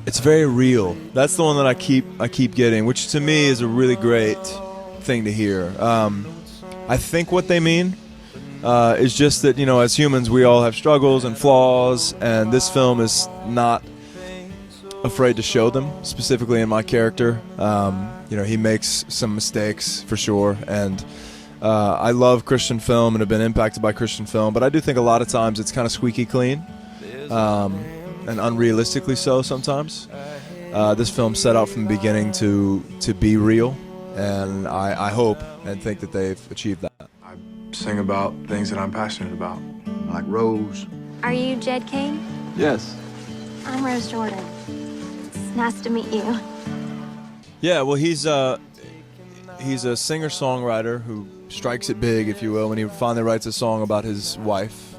It's very real. That's the one that I keep getting, which to me is a really great thing to hear. I think what they mean is just that, as humans, we all have struggles and flaws, and this film is not afraid to show them, specifically in my character. He makes some mistakes for sure, and I love Christian film and have been impacted by Christian film, but I do think a lot of times it's kind of squeaky clean, and unrealistically so sometimes. This film set out from the beginning to be real, and I hope and think that they've achieved that. I sing about things that I'm passionate about, like Rose. Are you Jed King? Yes. I'm Rose Jordan. It's nice to meet you. Yeah, well, he's a singer-songwriter who strikes it big, if you will, when he finally writes a song about his wife.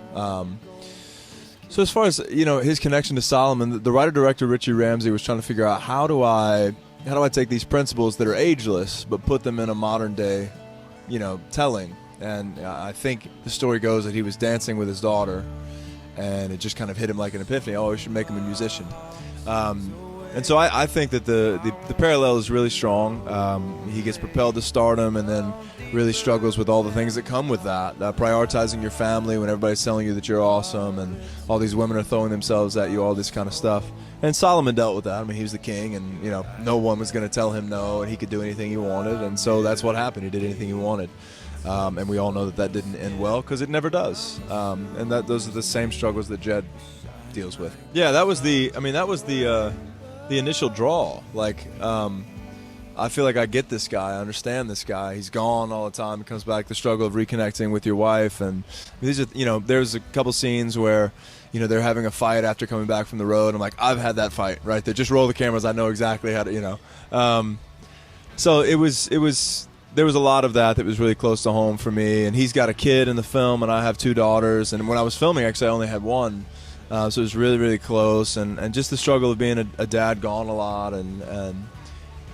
So as far as his connection to Solomon, the writer-director Richie Ramsey was trying to figure out how do I take these principles that are ageless but put them in a modern day, telling. And I think the story goes that he was dancing with his daughter, and it just kind of hit him like an epiphany. Oh, we should make him a musician. And so I think that the parallel is really strong. He gets propelled to stardom and then really struggles with all the things that come with that. Prioritizing your family when everybody's telling you that you're awesome and all these women are throwing themselves at you, all this kind of stuff. And Solomon dealt with that. I mean, he was the king, and no one was going to tell him no, and he could do anything he wanted. And so that's what happened. He did anything he wanted. And we all know that didn't end well because it never does. And those are the same struggles that Jed deals with. Yeah, that was the initial draw. Like, I feel like I get this guy. I understand this guy. He's gone all the time. He comes back, the struggle of reconnecting with your wife. And these are, there's a couple scenes where, they're having a fight after coming back from the road. I'm like, I've had that fight right there. Just roll the cameras. I know exactly how to, So there was a lot of that was really close to home for me. And he's got a kid in the film, and I have 2 daughters. And when I was filming, actually, I only had 1. So it was really, really close, and just the struggle of being a dad gone a lot, and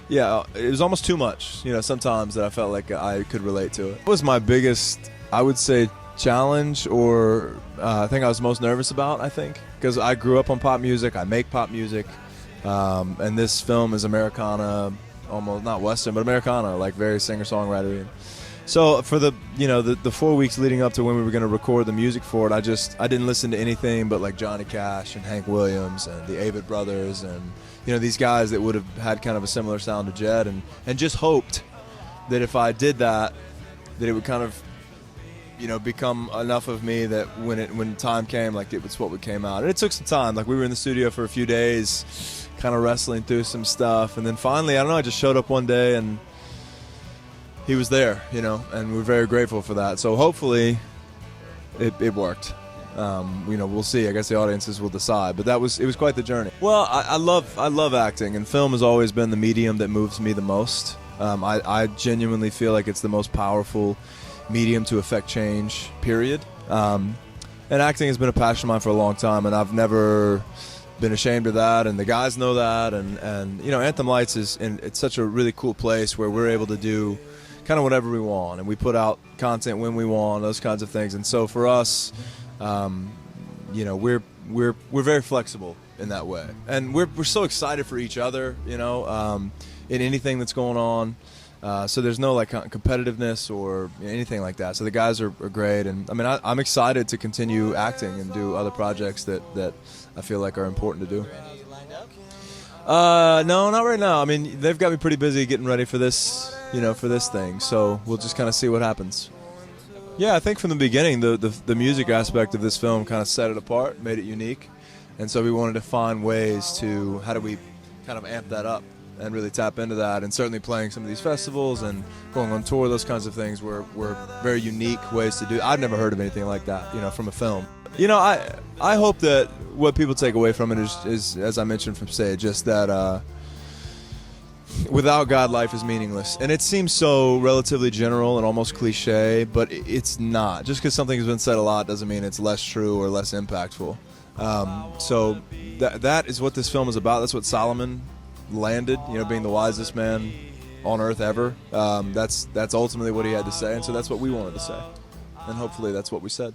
yeah, it was almost too much, sometimes that I felt like I could relate to it. What was my biggest, I would say, challenge, or I think I was most nervous about, because I grew up on pop music, I make pop music, and this film is Americana, almost, not Western, but Americana, like very singer-songwriter. So for the 4 weeks leading up to when we were going to record the music for it, I didn't listen to anything but like Johnny Cash and Hank Williams and the Avett Brothers and these guys that would have had kind of a similar sound to Jed, and just hoped that if I did that it would kind of become enough of me that when time came, like it was what came out. And it took some time. Like we were in the studio for a few days, kind of wrestling through some stuff, and then finally, I don't know, I just showed up one day and he was there, and we're very grateful for that. So hopefully it worked. We'll see. I guess the audiences will decide. But it was quite the journey. Well, I love acting, and film has always been the medium that moves me the most. I genuinely feel like it's the most powerful medium to affect change, period. And acting has been a passion of mine for a long time, and I've never been ashamed of that, and the guys know that. And Anthem Lights it's such a really cool place where we're able to do kind of whatever we want, and we put out content when we want, those kinds of things. And so for us, we're very flexible in that way, and we're so excited for each other, in anything that's going on. So there's no like competitiveness or anything like that. So the guys are great, and I mean I'm excited to continue acting and do other projects that I feel like are important to do. No, not right now. I mean, they've got me pretty busy getting ready for this, for this thing. So we'll just kind of see what happens. Yeah, I think from the beginning, the music aspect of this film kind of set it apart, made it unique. And so we wanted to find ways to, how do we kind of amp that up and really tap into that. And certainly playing some of these festivals and going on tour, those kinds of things were very unique ways to do. I've never heard of anything like that, from a film. I hope that what people take away from it is as I mentioned from stage, just that without God, life is meaningless. And it seems so relatively general and almost cliche, but it's not. Just because something has been said a lot doesn't mean it's less true or less impactful. So that is what this film is about. That's what Solomon landed, being the wisest man on earth ever. That's ultimately what he had to say, and so that's what we wanted to say. And hopefully that's what we said.